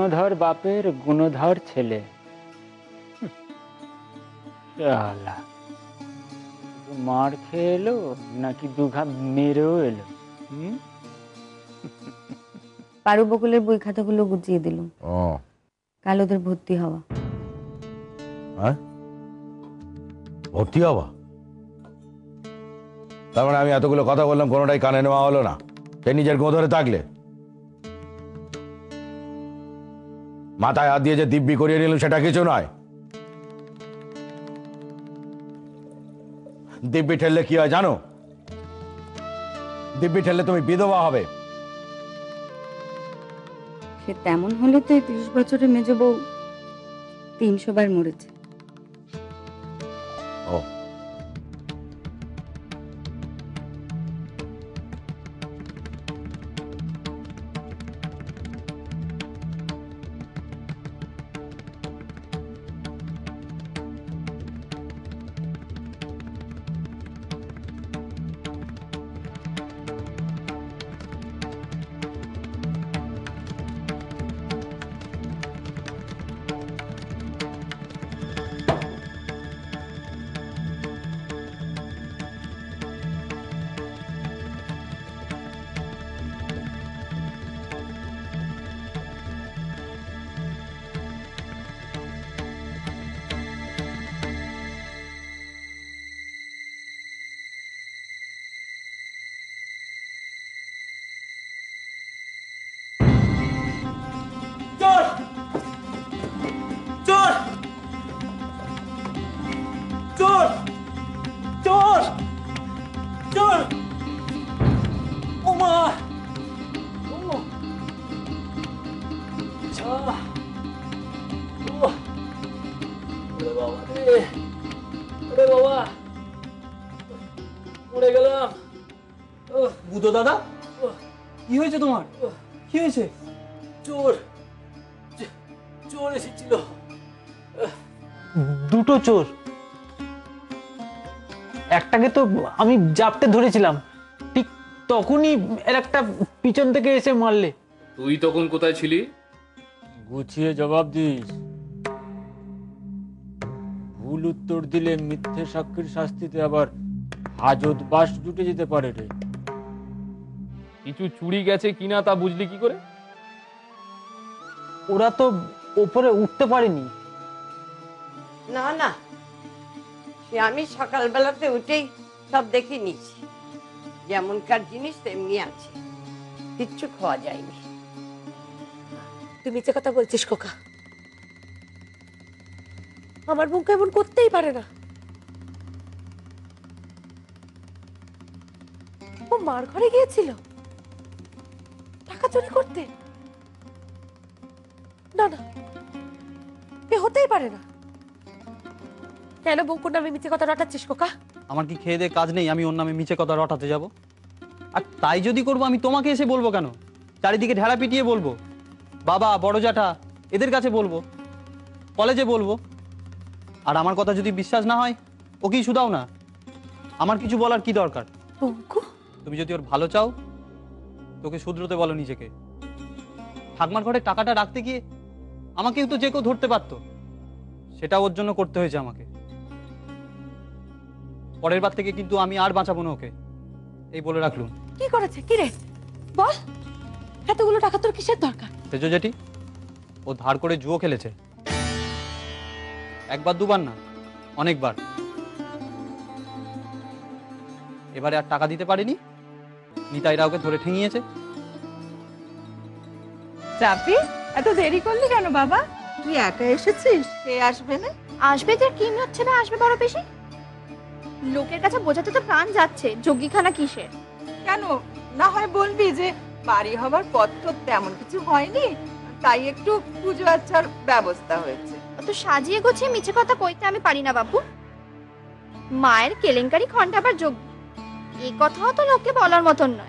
গুণধর বাপের গুণধর ছেলে। শালা, মার খেয়ে এলো নাকি দুঘা মেরেও এলো? পারু বকুলের বই খাতাগুলো গুছিয়ে দিল। কাল ওদের ভর্তি হওয়া। ভর্তি হওয়া? তার মানে আমি এতগুলো কথা বললাম, কোনোটাই কানে নেওয়া হলো না। সে নিজের গো ধরে থাকলে, মাথায় হাত দিয়ে যে দিব্যি করিয়ে নিল সেটা কিছু নয়। দিব্যি ঠেললে কি হয় জানো? দিব্যি ঠেললে তুমি বিধবা হবে। সে তেমন হলে তো 30 বছরে মেজ বউ 300 বার মরেছে। ও, বুধো দাদা, কি হয়েছে তোমার? কি হয়েছে? চোর চোর এসেছিল। দুটো চোর? একটাকে তো আমি জাপটে ধরেছিলাম, ঠিক তখনই এর একটা পিছন থেকে এসে মারলে। তুই তখন কোথায় ছিলি? গুছিয়ে জবাব দিস। ভুল উত্তর দিলে মিথ্যে সাক্ষীর শাস্তিতে আবার হাজত বাস জুটে যেতে পারে রে। কিছু চুরি গেছে কিনা তা বুঝলি কি করে? ওরা তো ওপরে উঠতে পারেনি। না না, সে আমি সকালবেলাতে উঠেই সব দেখে নিয়েছি। যেমনকার জিনিস তেমনি আছে, কিচ্ছু খাওয়া যায়নি। তুই মিথ্যে কথা বলছিস খোকা। আমার বোনকে এমন করতেই পারে না। ও মার ঘরে গিয়েছিল টাকা চুরি করতে? না না, এ হতেই পারে না। কেন বউকুর নামে মিথ্যে কথা রটাচ্ছিস খোকা? আমার কি খেয়ে দিয়ে কাজ নেই আমি ওর নামে মিছে কথা রটাতে যাব? আর তাই যদি করবো আমি তোমাকে এসে বলবো কেন? চারিদিকে ঢেড়া পিটিয়ে বলবো, বাবা বড় জ্যাঠা এদের কাছে বলবো, কলেজে বলবো। আর আমার কথা যদি বিশ্বাস না হয় ওকেই শুধাও না। আমার কিছু বলার কি দরকার? তুমি যদি ওর ভালো চাও তোকে শুধরোতে বলো নিজেকে। ঠাকমার ঘরে টাকাটা রাখতে গিয়ে আমাকেও তো যে কেউ ধরতে পারতো, সেটা ওর জন্য করতে হয়েছে আমাকে। পরের বার থেকে কিন্তু আমি আর বাঁচাবো না ওকে, এই বলে রাখলুম। কি করেছে? কি রে বল, এতগুলো টাকা তোর কিসের দরকার? তেজো জেঠি, ও ধার করে জুয়ো খেলেছে। একবার দুবার না, অনেকবার। এবারে আর টাকা দিতে পারেনি, নিতাইরা ওকে ধরে ঠেঙিয়েছে। চাপি, এত দেরি করলি কেন বাবা? তুই একা এসেছিস? কে আসবে না? আসবে যে কি হচ্ছে না, আসবে বড় বেশি। লোকের কাছে বোঝাতে তো প্রাণ যাচ্ছে, যোগ্যিখানা কিসের? কেন না হয় বলবি যে বাড়ি হবার পর তো তেমন কিছু হয়নি, তাই একটু পুজো আচ্ছার ব্যবস্থা হয়েছে। তো সাজিয়ে গুছিয়ে মিছে কথা কইতে আমি পারি না বাপু। মায়ের কেলেঙ্কারি খন্ডাবার যোগ্য, এই কথাও তো লোককে বলার মতন নয়।